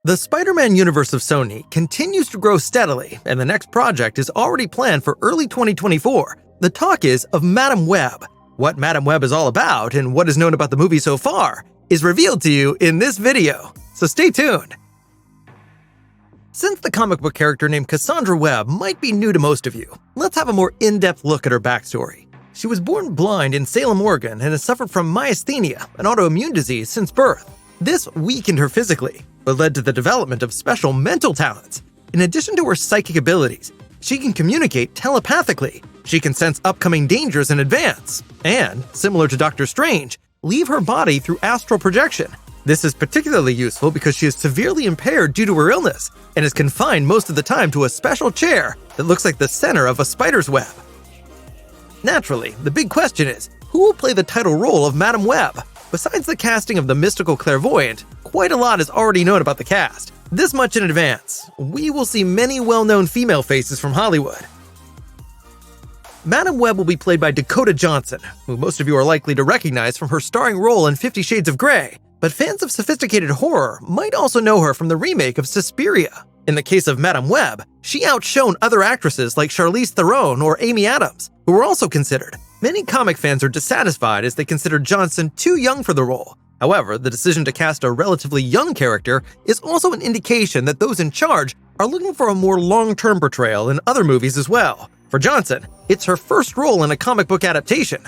The Spider-Man universe of Sony continues to grow steadily, and the next project is already planned for early 2024. The talk is of Madam Web. What Madam Web is all about and what is known about the movie so far is revealed to you in this video, so stay tuned. Since the comic book character named Cassandra Webb might be new to most of you, let's have a more in-depth look at her backstory. She was born blind in Salem, Oregon, and has suffered from myasthenia, an autoimmune disease, since birth. This weakened her physically, but led to the development of special mental talents. In addition to her psychic abilities, she can communicate telepathically, she can sense upcoming dangers in advance, and, similar to Doctor Strange, leave her body through astral projection. This is particularly useful because she is severely impaired due to her illness, and is confined most of the time to a special chair that looks like the center of a spider's web. Naturally, the big question is, who will play the title role of Madam Web? Besides the casting of the mystical clairvoyant, quite a lot is already known about the cast. This much in advance, we will see many well-known female faces from Hollywood. Madam Web will be played by Dakota Johnson, who most of you are likely to recognize from her starring role in 50 Shades of Grey, but fans of sophisticated horror might also know her from the remake of Suspiria. In the case of Madam Web, she outshone other actresses like Charlize Theron or Amy Adams, who were also considered. Many comic fans are dissatisfied as they consider Johnson too young for the role. However, the decision to cast a relatively young character is also an indication that those in charge are looking for a more long-term portrayal in other movies as well. For Johnson, it's her first role in a comic book adaptation.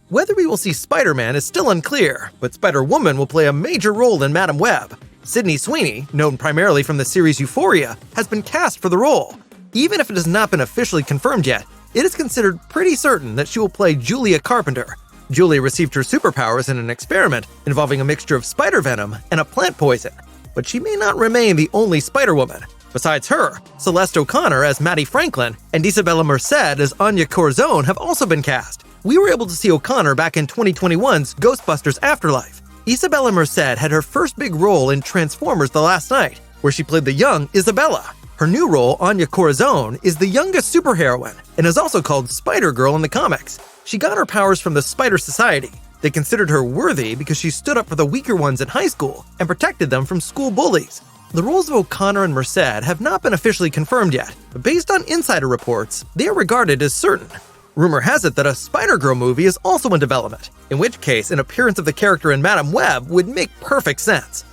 Whether we will see Spider-Man is still unclear, but Spider-Woman will play a major role in Madam Web. Sydney Sweeney, known primarily from the series Euphoria, has been cast for the role. Even if it has not been officially confirmed yet, it is considered pretty certain that she will play Julia Carpenter. Julia received her superpowers in an experiment involving a mixture of spider venom and a plant poison, but she may not remain the only Spider-Woman. Besides her, Celeste O'Connor as Maddie Franklin and Isabella Merced as Anya Corazon have also been cast. We were able to see O'Connor back in 2021's Ghostbusters Afterlife. Isabella Merced had her first big role in Transformers: The Last Night, where she played the young Isabella. Her new role, Anya Corazon, is the youngest superheroine and is also called Spider-Girl in the comics. She got her powers from the Spider Society. They considered her worthy because she stood up for the weaker ones in high school and protected them from school bullies. The roles of O'Connor and Merced have not been officially confirmed yet, but based on insider reports, they are regarded as certain. Rumor has it that a Spider-Girl movie is also in development, in which case an appearance of the character in Madam Web would make perfect sense.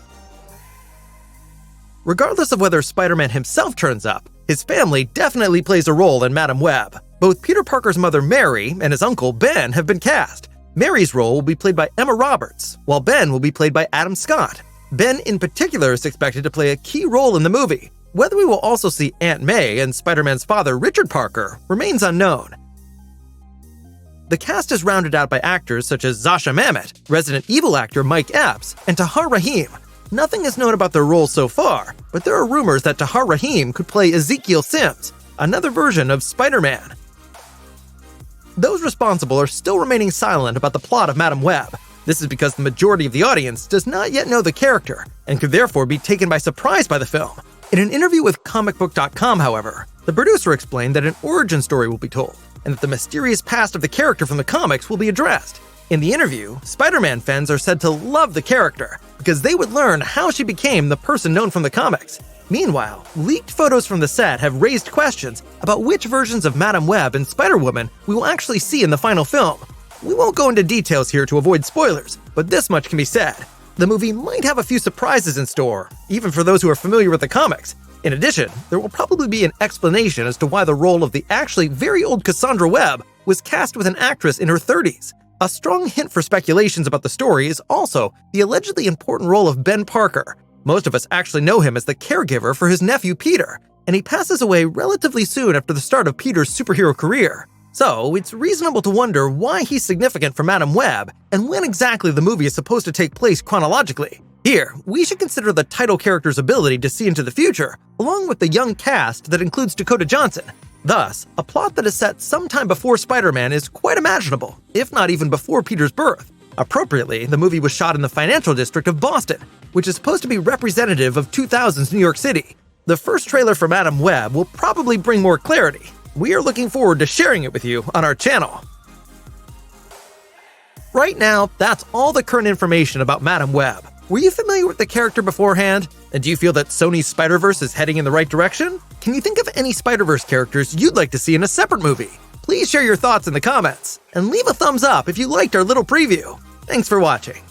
Regardless of whether Spider-Man himself turns up, his family definitely plays a role in Madam Web. Both Peter Parker's mother Mary and his uncle Ben have been cast. Mary's role will be played by Emma Roberts, while Ben will be played by Adam Scott. Ben in particular is expected to play a key role in the movie. Whether we will also see Aunt May and Spider-Man's father Richard Parker remains unknown. The cast is rounded out by actors such as Zasha Mamet, Resident Evil actor Mike Epps, and Tahar Rahim. Nothing is known about their roles so far, but there are rumors that Tahar Rahim could play Ezekiel Sims, another version of Spider-Man. Those responsible are still remaining silent about the plot of Madam Web. This is because the majority of the audience does not yet know the character, and could therefore be taken by surprise by the film. In an interview with comicbook.com, however, the producer explained that an origin story will be told, and that the mysterious past of the character from the comics will be addressed. In the interview, Spider-Man fans are said to love the character because they would learn how she became the person known from the comics. Meanwhile, leaked photos from the set have raised questions about which versions of Madam Web and Spider-Woman we will actually see in the final film. We won't go into details here to avoid spoilers, but this much can be said. The movie might have a few surprises in store, even for those who are familiar with the comics. In addition, there will probably be an explanation as to why the role of the actually very old Cassandra Webb was cast with an actress in her 30s. A strong hint for speculations about the story is also the allegedly important role of Ben Parker. Most of us actually know him as the caregiver for his nephew Peter, and he passes away relatively soon after the start of Peter's superhero career. So, it's reasonable to wonder why he's significant for Madam Web and when exactly the movie is supposed to take place chronologically. Here, we should consider the title character's ability to see into the future, along with the young cast that includes Dakota Johnson. Thus, a plot that is set sometime before Spider-Man is quite imaginable, if not even before Peter's birth. Appropriately, the movie was shot in the financial district of Boston, which is supposed to be representative of 2000's New York City. The first trailer for Madam Web will probably bring more clarity. We are looking forward to sharing it with you on our channel. Right now, that's all the current information about Madam Web. Were you familiar with the character beforehand? And do you feel that Sony's Spider-Verse is heading in the right direction? Can you think of any Spider-Verse characters you'd like to see in a separate movie? Please share your thoughts in the comments, and leave a thumbs up if you liked our little preview. Thanks for watching.